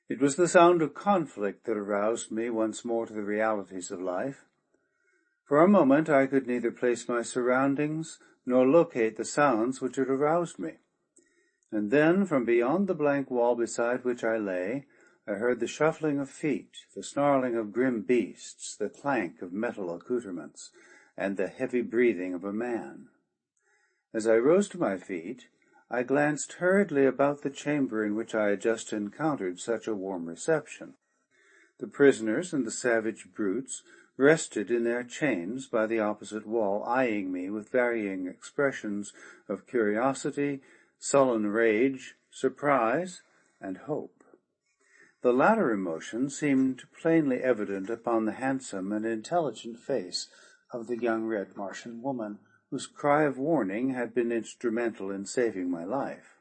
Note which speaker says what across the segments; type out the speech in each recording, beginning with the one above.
Speaker 1: It was the sound of conflict that aroused me once more to the realities of life. For a moment I could neither place my surroundings nor locate the sounds which had aroused me. And then, from beyond the blank wall beside which I lay, I heard the shuffling of feet, the snarling of grim beasts, the clank of metal accoutrements, and the heavy breathing of a man. As I rose to my feet, I glanced hurriedly about the chamber in which I had just encountered such a warm reception. The prisoners and the savage brutes rested in their chains by the opposite wall, eyeing me with varying expressions of curiosity, sullen rage, surprise, and hope. The latter emotion seemed plainly evident upon the handsome and intelligent face of the young red Martian woman, whose cry of warning had been instrumental in saving my life.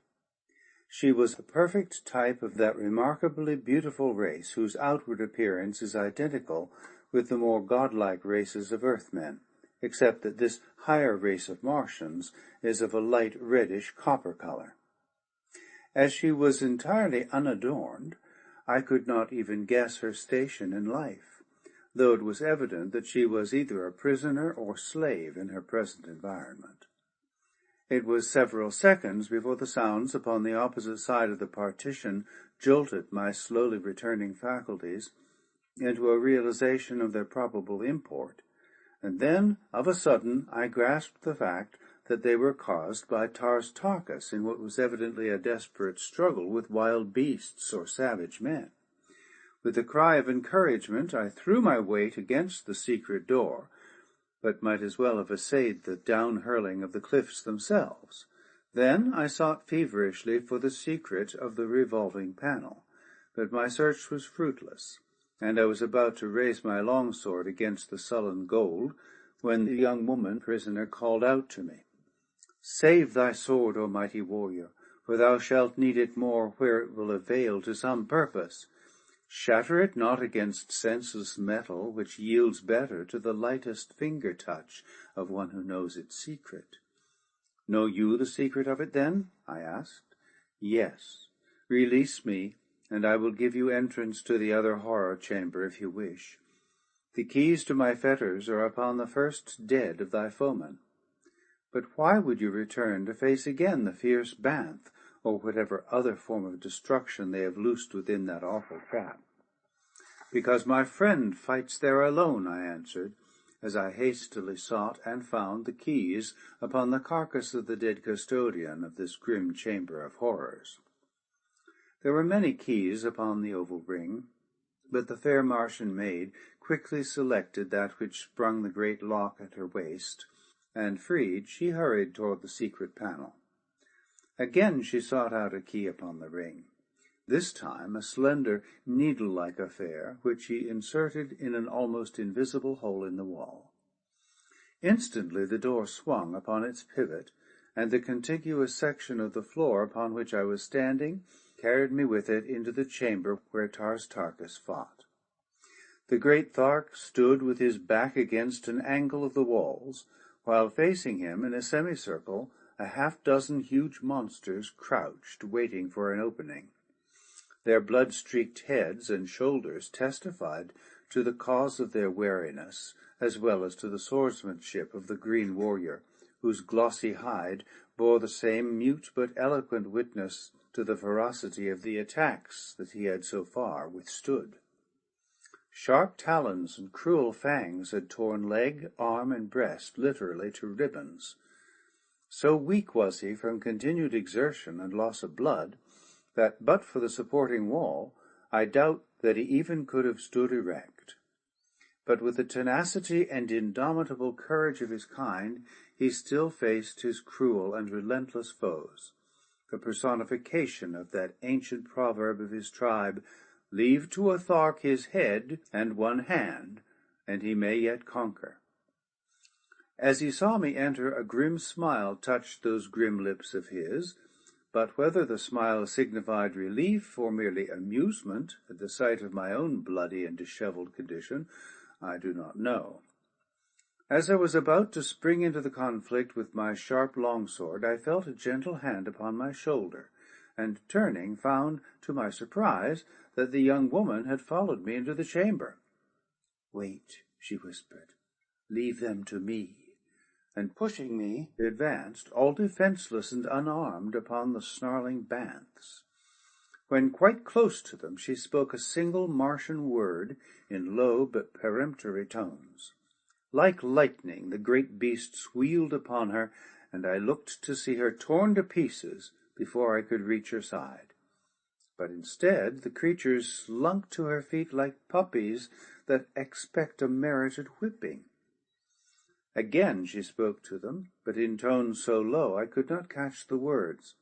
Speaker 1: She was a perfect type of that remarkably beautiful race whose outward appearance is identical with the more godlike races of Earthmen, except that this higher race of Martians is of a light reddish copper color. As she was entirely unadorned, I could not even guess her station in life, though it was evident that she was either a prisoner or slave in her present environment. It was several seconds before the sounds upon the opposite side of the partition jolted my slowly returning faculties into a realization of their probable import, and then, of a sudden, I grasped the fact that they were caused by Tars Tarkas in what was evidently a desperate struggle with wild beasts or savage men. With a cry of encouragement, I threw my weight against the secret door, but might as well have essayed the down-hurling of the cliffs themselves. Then I sought feverishly for the secret of the revolving panel, but my search was fruitless, and I was about to raise my longsword against the sullen gold, when the young woman prisoner called out to me, "Save thy sword, O mighty warrior, for thou shalt need it more where it will avail to some purpose. Shatter it not against senseless metal, which yields better to the lightest finger-touch of one who knows its secret." "Know you the secret of it, then?" I asked. "Yes. Release me, and I will give you entrance to the other horror chamber if you wish. The keys to my fetters are upon the first dead of thy foemen. But why would you return to face again the fierce Banth, or whatever other form of destruction they have loosed within that awful trap?" "Because my friend fights there alone," I answered, as I hastily sought and found the keys upon the carcass of the dead custodian of this grim chamber of horrors. There were many keys upon the oval ring, but the fair Martian maid quickly selected that which sprung the great lock at her waist, and freed, she hurried toward the secret panel. Again she sought out a key upon the ring, this time a slender, needle-like affair, which she inserted in an almost invisible hole in the wall. Instantly the door swung upon its pivot, and the contiguous section of the floor upon which I was standing carried me with it into the chamber where Tars Tarkas fought. The great Thark stood with his back against an angle of the walls, while facing him in a semicircle a half-dozen huge monsters crouched, waiting for an opening. Their blood-streaked heads and shoulders testified to the cause of their wariness, as well as to the swordsmanship of the green warrior, whose glossy hide bore the same mute but eloquent witness to the ferocity of the attacks that he had so far withstood. Sharp talons and cruel fangs had torn leg, arm, and breast literally to ribbons. So weak was he from continued exertion and loss of blood, that, but for the supporting wall, I doubt that he even could have stood erect. But with the tenacity and indomitable courage of his kind, he still faced his cruel and relentless foes, the personification of that ancient proverb of his tribe, "Leave to a Thark his head and one hand, and he may yet conquer." As he saw me enter, a grim smile touched those grim lips of his, but whether the smile signified relief or merely amusement at the sight of my own bloody and disheveled condition, I do not know. As I was about to spring into the conflict with my sharp longsword, I felt a gentle hand upon my shoulder, and turning found, to my surprise, that the young woman had followed me into the chamber. "Wait," she whispered. "Leave them to me." And pushing me, advanced, all defenceless and unarmed, upon the snarling banths. When quite close to them, she spoke a single Martian word in low but peremptory tones. Like lightning, the great beasts wheeled upon her, and I looked to see her torn to pieces before I could reach her side. But instead, the creatures slunk to her feet like puppies that expect a merited whipping. Again she spoke to them, but in tones so low I could not catch the words,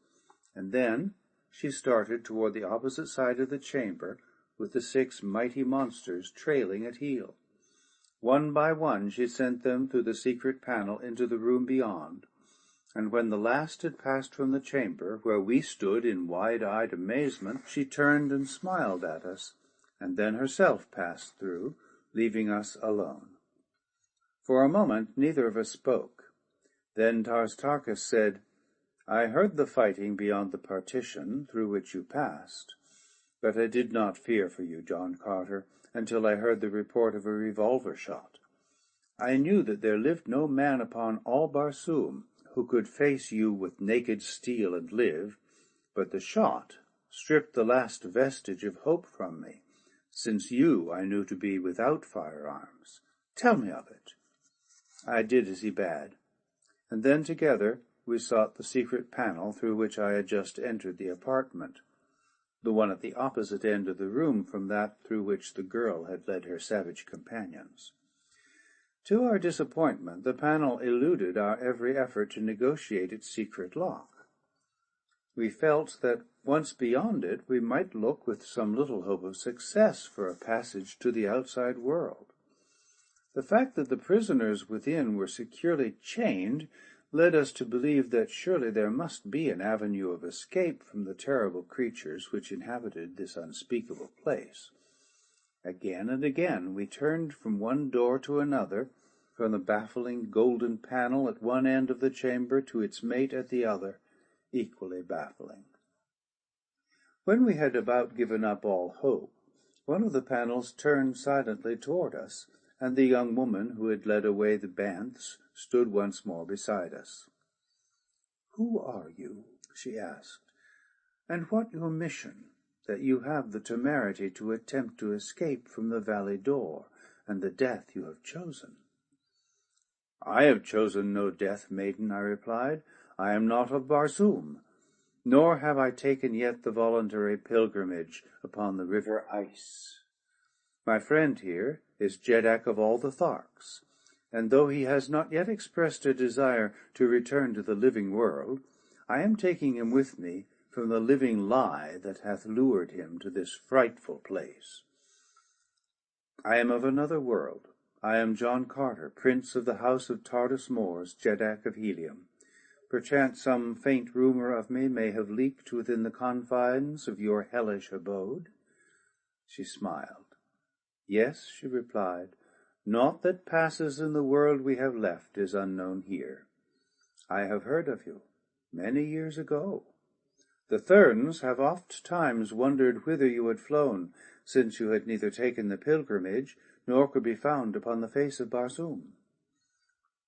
Speaker 1: and then she started toward the opposite side of the chamber, with the 6 mighty monsters trailing at heel. One by one she sent them through the secret panel into the room beyond, and when the last had passed from the chamber, where we stood in wide-eyed amazement, she turned and smiled at us, and then herself passed through, leaving us alone. For a moment neither of us spoke. Then Tarstarchus said, "I heard the fighting beyond the partition through which you passed, but I did not fear for you, John Carter, until I heard the report of a revolver shot. I knew that there lived no man upon all Barsoom who could face you with naked steel and live, but the shot stripped the last vestige of hope from me, since you I knew to be without firearms. Tell me of it." I did as he bade, and then together we sought the secret panel through which I had just entered the apartment, the one at the opposite end of the room from that through which the girl had led her savage companions. To our disappointment, the panel eluded our every effort to negotiate its secret lock. We felt that, once beyond it, we might look with some little hope of success for a passage to the outside world. The fact that the prisoners within were securely chained led us to believe that surely there must be an avenue of escape from the terrible creatures which inhabited this unspeakable place. Again and again we turned from one door to another, from the baffling golden panel at one end of the chamber to its mate at the other, equally baffling. When we had about given up all hope, one of the panels turned silently toward us, and the young woman who had led away the banths stood once more beside us. "Who are you?" she asked, "and what your mission, that you have the temerity to attempt to escape from the valley door, and the death you have chosen?" "I have chosen no death, maiden," I replied. "I am not of Barsoom, nor have I taken yet the voluntary pilgrimage upon the river Ice. My friend here is Jeddak of all the Tharks, and though he has not yet expressed a desire to return to the living world, I am taking him with me from the living lie that hath lured him to this frightful place. I am of another world. I am John Carter, Prince of the House of Tardus Mors, Jeddak of Helium. Perchance some faint rumor of me may have leaked within the confines of your hellish abode." She smiled. "Yes," she replied, "naught that passes in the world we have left is unknown here. I have heard of you many years ago. The Therns have oft times wondered whither you had flown, since you had neither taken the pilgrimage, nor could be found upon the face of Barsoom."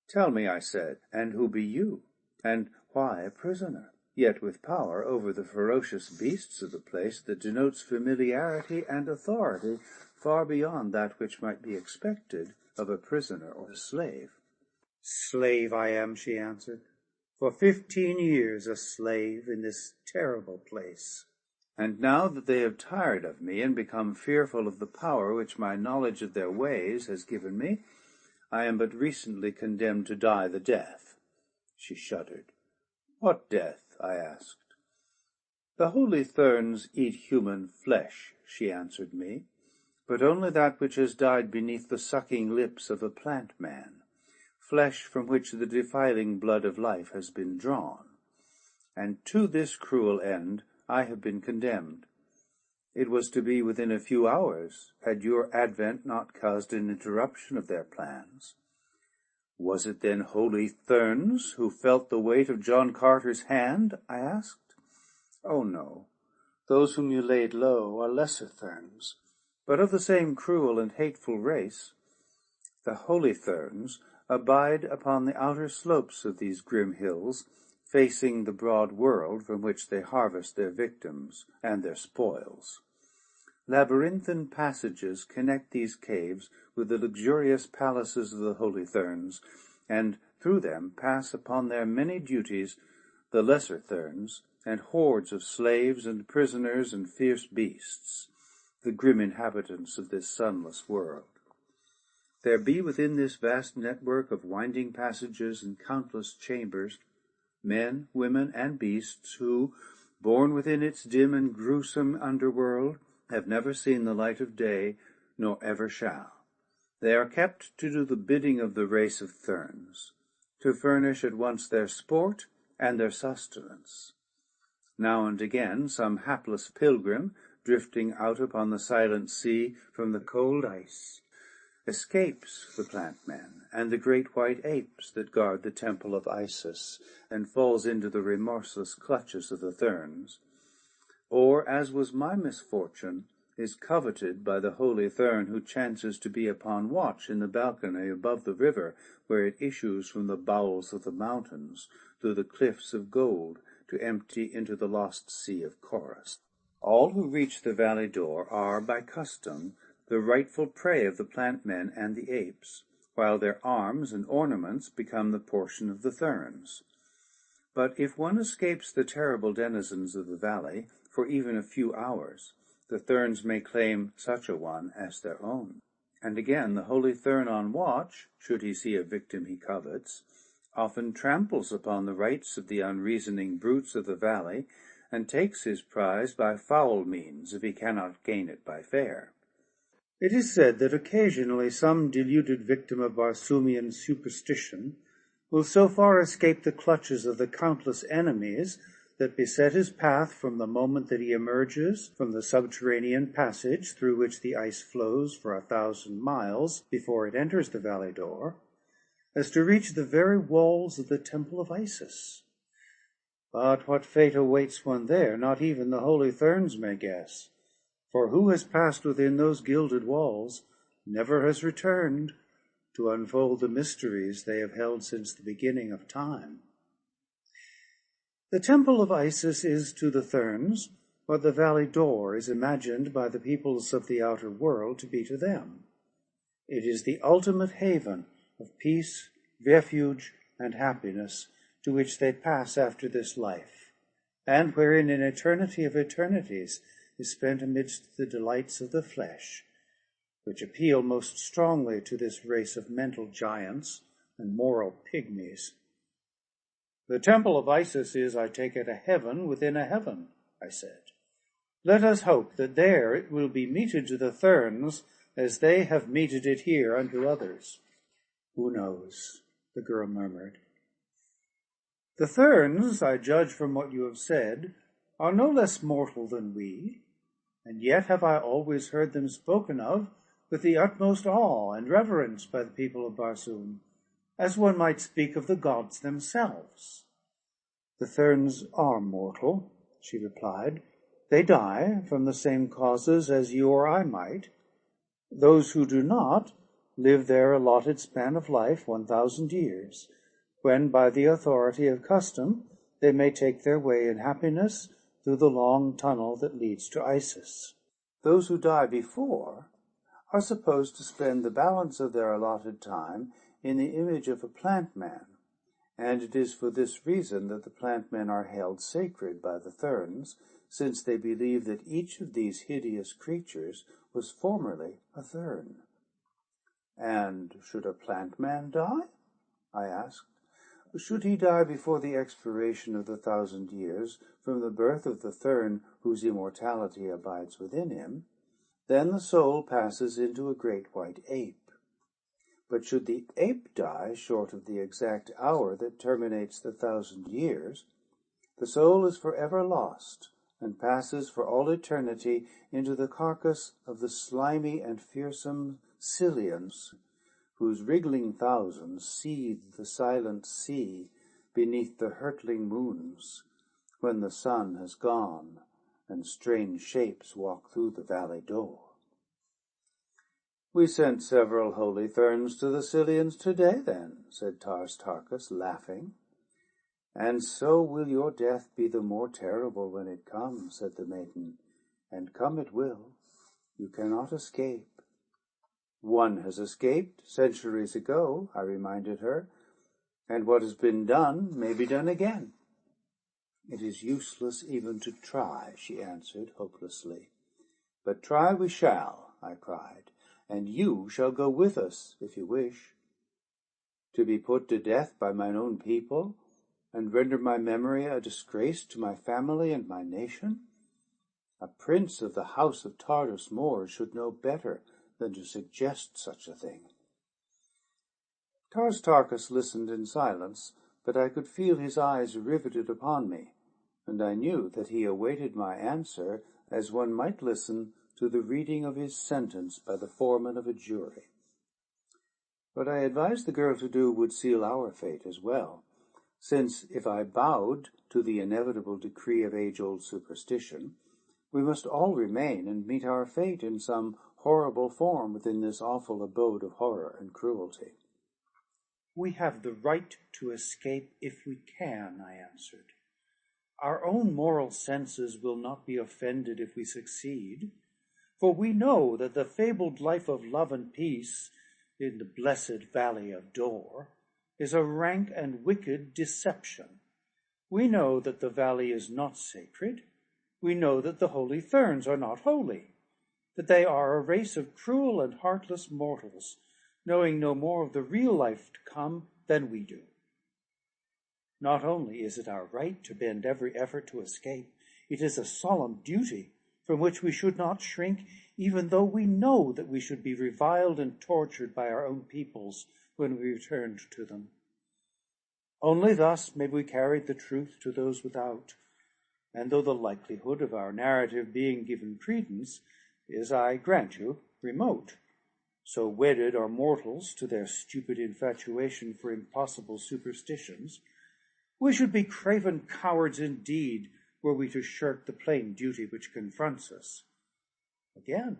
Speaker 1: "Tell me," I said, "and who be you, and why a prisoner, yet with power over the ferocious beasts of the place that denotes familiarity and authority far beyond that which might be expected of a prisoner or a slave?" "Slave I am," she answered, "for 15 years a slave in this terrible place. And now that they have tired of me and become fearful of the power which my knowledge of their ways has given me, I am but recently condemned to die the death." She shuddered. "What death?" I asked. "The holy Therns eat human flesh," she answered me, "but only that which has died beneath the sucking lips of a plant man, flesh from which the defiling blood of life has been drawn. And to this cruel end I have been condemned. It was to be within a few hours, had your advent not caused an interruption of their plans." "Was it then holy Therns who felt the weight of John Carter's hand?" I asked. Oh no, those whom you laid low are lesser Therns, but of the same cruel and hateful race. The holy Therns abide upon the outer slopes of these grim hills, facing the broad world from which they harvest their victims and their spoils. Labyrinthine passages connect these caves with the luxurious palaces of the holy Therns, and through them pass upon their many duties the lesser Therns, and hordes of slaves and prisoners and fierce beasts, the grim inhabitants of this sunless world. There be within this vast network of winding passages and countless chambers men, women, and beasts who, born within its dim and gruesome underworld, have never seen the light of day, nor ever shall. They are kept to do the bidding of the race of Therns, to furnish at once their sport and their sustenance. Now and again some hapless pilgrim, drifting out upon the silent sea from the cold ice, escapes the plant-men and the great white apes that guard the temple of Isis, and falls into the remorseless clutches of the Therns, or, as was my misfortune, is coveted by the holy Thern who chances to be upon watch in the balcony above the river, where it issues from the bowels of the mountains through the cliffs of gold to empty into the lost sea of Chorus. All who reach the valley door are, by custom, the rightful prey of the plant-men and the apes, while their arms and ornaments become the portion of the Therns. But if one escapes the terrible denizens of the valley for even a few hours, the Therns may claim such a one as their own. And again, the holy Thern on watch, should he see a victim he covets, often tramples upon the rights of the unreasoning brutes of the valley, and takes his prize by foul means if he cannot gain it by fair. It is said that occasionally some deluded victim of Barsoomian superstition will so far escape the clutches of the countless enemies that beset his path from the moment that he emerges from the subterranean passage through which the ice flows for 1,000 miles before it enters the valley door, as to reach the very walls of the temple of Isis. But what fate awaits one there, not even the holy Therns may guess, for who has passed within those gilded walls never has returned to unfold the mysteries they have held since the beginning of time. The temple of Isis is to the Therns what the valley door is imagined by the peoples of the outer world to be to them. It is the ultimate haven of peace, refuge, and happiness to which they pass after this life, and wherein an eternity of eternities is spent amidst the delights of the flesh, which appeal most strongly to this race of mental giants and moral pygmies. The temple of Isis is, I take it, a heaven within a heaven, I said. Let us hope that there it will be meted to the Therns as they have meted it here unto others. Who knows? The girl murmured. The Therns, I judge from what you have said, are no less mortal than we, and yet have I always heard them spoken of with the utmost awe and reverence by the people of Barsoom, as one might speak of the gods themselves. The Therns are mortal, she replied. They die from the same causes as you or I might. Those who do not live their allotted span of life, 1,000 years, when by the authority of custom they may take their way in happiness through the long tunnel that leads to Isis. Those who die before are supposed to spend the balance of their allotted time in the image of a plant-man, and it is for this reason that the plant-men are held sacred by the Therns, since they believe that each of these hideous creatures was formerly a Thern. And should a plant-man die? I asked. Should he die before the expiration of the 1,000 years from the birth of the Thern whose immortality abides within him, then the soul passes into a great white ape. But should the ape die short of the exact hour that terminates the 1,000 years, the soul is forever lost, and passes for all eternity into the carcass of the slimy and fearsome Scythians, whose wriggling thousands seethe the silent sea beneath the hurtling moons, when the sun has gone and strange shapes walk through the valley door. We sent several holy therns to the Scythians today, then, said Tartarchus, laughing. And so will your death be the more terrible when it comes, said the maiden, and come it will. You cannot escape. One has escaped centuries ago, I reminded her, and what has been done may be done again. It is useless even to try, she answered hopelessly. But try we shall, I cried, and you shall go with us, if you wish. To be put to death by mine own people, and render my memory a disgrace to my family and my nation? A prince of the house of Tartarus Moors should know better than to suggest such a thing. Tartarchus listened in silence, but I could feel his eyes riveted upon me, and I knew that he awaited my answer as one might listen to the reading of his sentence by the foreman of a jury. What I advised the girl to do would seal our fate as well, since if I bowed to the inevitable decree of age-old superstition, we must all remain and meet our fate in some horrible form within this awful abode of horror and cruelty.
Speaker 2: We have the right to escape if we can, I answered. Our own moral senses will not be offended if we succeed, for we know that the fabled life of love and peace in the blessed valley of Dor is a rank and wicked deception. We know that the valley is not sacred. We know that the holy therns are not holy, that they are a race of cruel and heartless mortals, knowing no more of the real life to come than we do. Not only is it our right to bend every effort to escape, it is a solemn duty from which we should not shrink, even though we know that we should be reviled and tortured by our own peoples when we returned to them. Only thus may we carry the truth to those without, and though the likelihood of our narrative being given credence is, I grant you, remote, so wedded are mortals to their stupid infatuation for impossible superstitions, we should be craven cowards indeed were we to shirk the plain duty which confronts us. Again,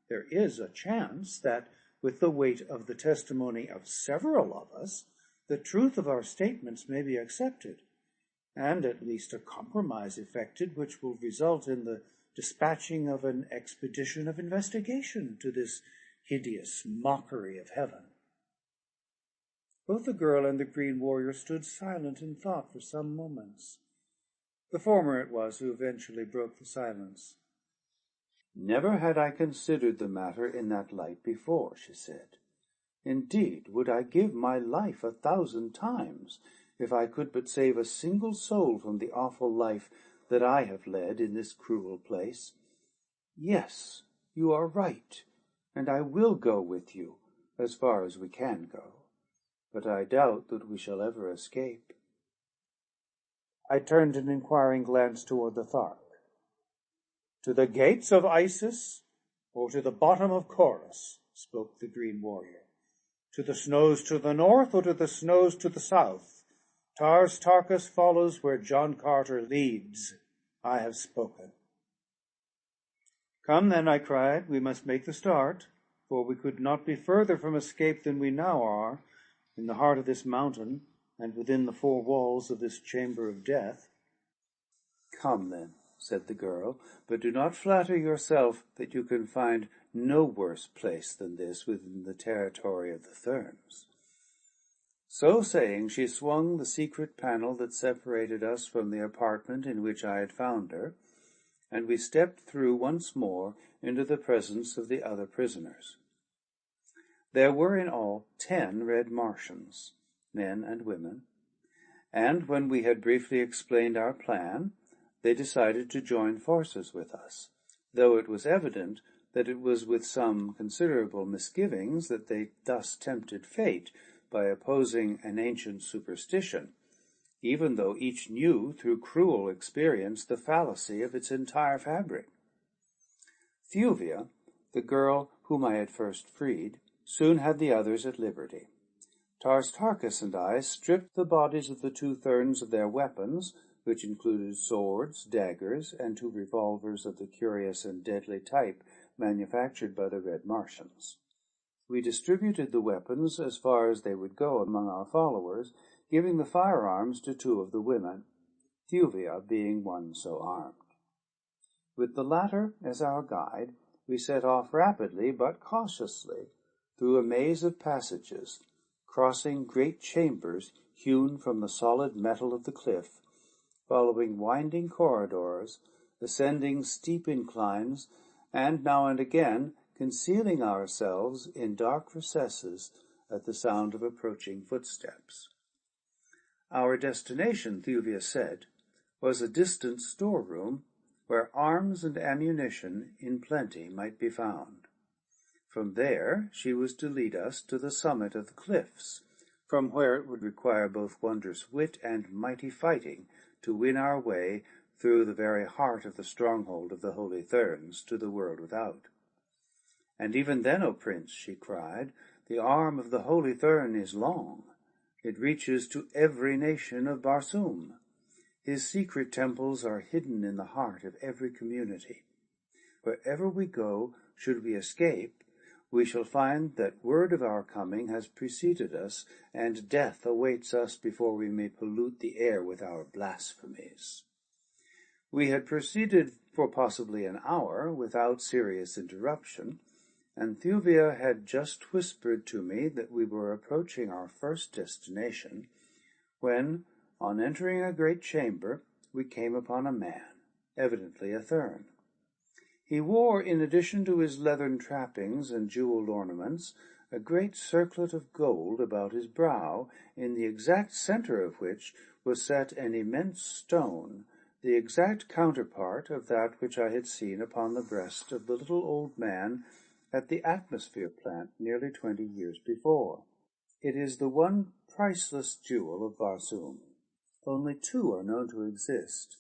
Speaker 2: there is a chance that, with the weight of the testimony of several of us, the truth of our statements may be accepted, and at least a compromise effected which will result in the dispatching of an expedition of investigation to this hideous mockery of heaven. Both the girl and the green warrior stood silent in thought for some moments. The former it was who eventually broke the silence.
Speaker 1: Never had I considered the matter in that light before, she said. Indeed, would I give my life 1,000 times if I could but save a single soul from the awful life that I have led in this cruel place. Yes, you are right, and I will go with you as far as we can go, but I doubt that we shall ever escape.
Speaker 2: I turned an inquiring glance toward the Thark. To the gates of Isis, or to the bottom of Chorus, spoke the green warrior. To the snows to the north, or to the snows to the south. Tartarchus follows where John Carter leads. I have spoken. Come then, I cried, we must make the start, for we could not be further from escape than we now are, in the heart of this mountain, and within the 4 walls of this chamber of death.
Speaker 1: Come then, said the girl, but do not flatter yourself that you can find no worse place than this within the territory of the Therns. So saying, she swung the secret panel that separated us from the apartment in which I had found her, and we stepped through once more into the presence of the other prisoners. There were in all 10 red Martians, men and women, and when we had briefly explained our plan, they decided to join forces with us, though it was evident that it was with some considerable misgivings that they thus tempted fate by opposing an ancient superstition, even though each knew through cruel experience the fallacy of its entire fabric. Thuvia, the girl whom I had first freed, soon had the others at liberty. Tartarchus and I stripped the bodies of the 2 Therns of their weapons, which included swords, daggers, and 2 revolvers of the curious and deadly type manufactured by the Red Martians. We distributed the weapons as far as they would go among our followers, giving the firearms to 2 of the women, Thuvia being one so armed. With the latter as our guide, we set off rapidly but cautiously through a maze of passages, crossing great chambers hewn from the solid metal of the cliff, following winding corridors, ascending steep inclines, and now and again concealing ourselves in dark recesses at the sound of approaching footsteps. Our destination, Thuvia said, was a distant storeroom where arms and ammunition in plenty might be found. From there she was to lead us to the summit of the cliffs, from where it would require both wondrous wit and mighty fighting to win our way through the very heart of the stronghold of the Holy Therns to the world without. "And even then, O Prince," she cried, "the arm of the Holy Thern is long. It reaches to every nation of Barsoom. His secret temples are hidden in the heart of every community. Wherever we go, should we escape, we shall find that word of our coming has preceded us, and death awaits us before we may pollute the air with our blasphemies." We had proceeded for possibly an hour without serious interruption, and Thuvia had just whispered to me that we were approaching our first destination, when, on entering a great chamber, we came upon a man, evidently a Thern. He wore, in addition to his leathern trappings and jewelled ornaments, a great circlet of gold about his brow, in the exact centre of which was set an immense stone, the exact counterpart of that which I had seen upon the breast of the little old man at the atmosphere plant nearly 20 years before. It is the one priceless jewel of Barsoom. Only 2 are known to exist,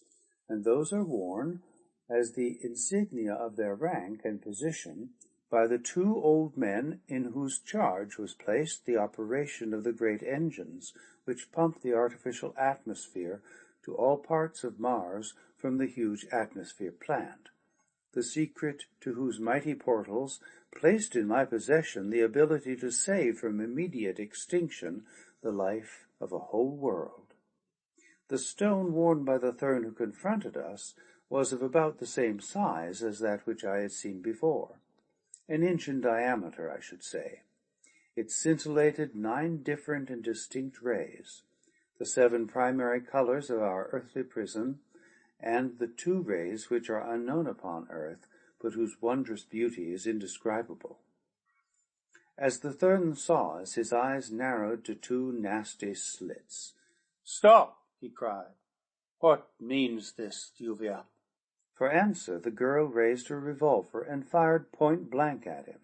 Speaker 1: and those are worn as the insignia of their rank and position by the 2 old men in whose charge was placed the operation of the great engines which pump the artificial atmosphere to all parts of Mars from the huge atmosphere plant, the secret to whose mighty portals placed in my possession the ability to save from immediate extinction the life of a whole world. The stone worn by the Thern who confronted us was of about the same size as that which I had seen before, 1 inch in diameter, I should say. It scintillated 9 different and distinct rays, the 7 primary colors of our earthly prism, and the 2 rays which are unknown upon earth, but whose wondrous beauty is indescribable. As the Thern saw us, his eyes narrowed to 2 nasty slits. "Stop!" he cried. "What means this, Thuvia?" For answer, the girl raised her revolver and fired point blank at him.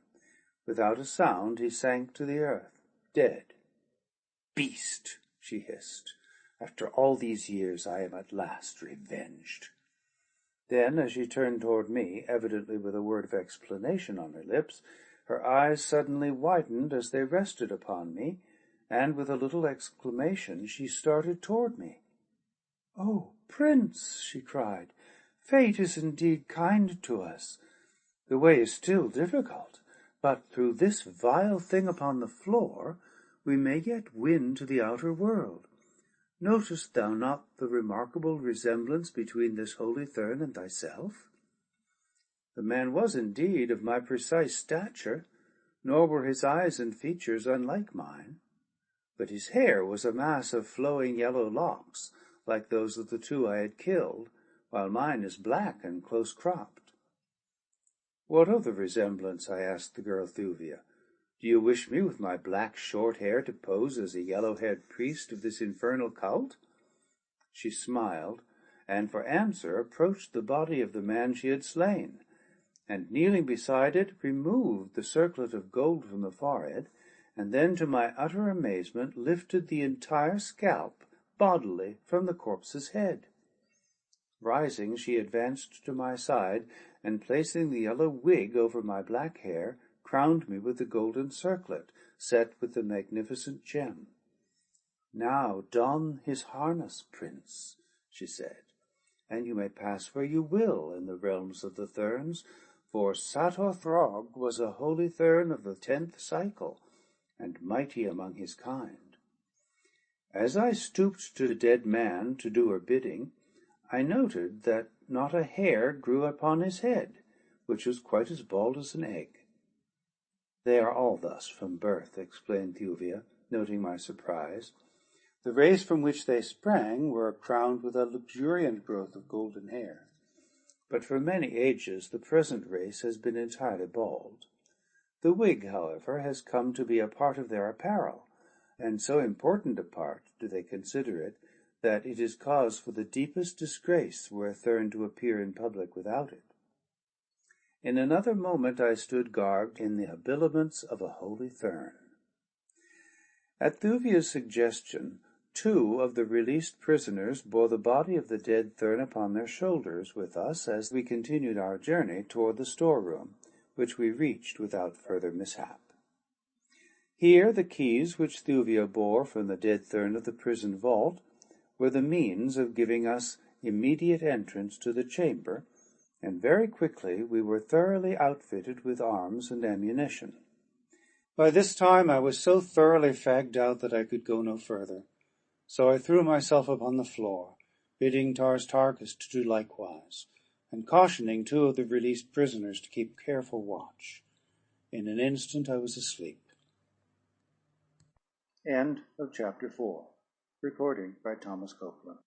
Speaker 1: Without a sound, he sank to the earth, dead. "Beast!" she hissed. "After all these years, I am at last revenged." Then, as she turned toward me, evidently with a word of explanation on her lips, her eyes suddenly widened as they rested upon me, and with a little exclamation she started toward me. "Oh, Prince!" she cried, "fate is indeed kind to us. The way is still difficult, but through this vile thing upon the floor we may yet win to the outer world. Notest thou not the remarkable resemblance between this holy Thern and thyself?" The man was indeed of my precise stature, nor were his eyes and features unlike mine, but his hair was a mass of flowing yellow locks, like those of the 2 I had killed, while mine is black and close-cropped. "What of the resemblance?" I asked the girl Thuvia. "Do you wish me with my black short hair to pose as a yellow-haired priest of this infernal cult?" She smiled, and for answer approached the body of the man she had slain, and kneeling beside it, removed the circlet of gold from the forehead, and then, to my utter amazement, lifted the entire scalp bodily from the corpse's head. Rising, she advanced to my side, and placing the yellow wig over my black hair, crowned me with the golden circlet, set with the magnificent gem. "Now don his harness, Prince," she said, "and you may pass where you will in the realms of the Therns, for Sator Throg was a holy Thern of the 10th cycle, and mighty among his kind. As I stooped to the dead man to do her bidding, I noted that not a hair grew upon his head, which was quite as bald as an egg." "They are all thus from birth," explained Thuvia, noting my surprise. "The race from which they sprang were crowned with a luxuriant growth of golden hair. But for many ages the present race has been entirely bald. The wig, however, has come to be a part of their apparel, and so important a part do they consider it, that it is cause for the deepest disgrace were a Thern to appear in public without it." In another moment I stood garbed in the habiliments of a holy Thern. At Thuvia's suggestion, 2 of the released prisoners bore the body of the dead Thern upon their shoulders with us as we continued our journey toward the storeroom, which we reached without further mishap. Here the keys which Thuvia bore from the dead Thern of the prison vault were the means of giving us immediate entrance to the chamber, and very quickly we were thoroughly outfitted with arms and ammunition. By this time I was so thoroughly fagged out that I could go no further, so I threw myself upon the floor, bidding Tars Tarkas to do likewise, and cautioning 2 of the released prisoners to keep careful watch. In an instant I was asleep. End of chapter 4. Recording by Thomas Copeland.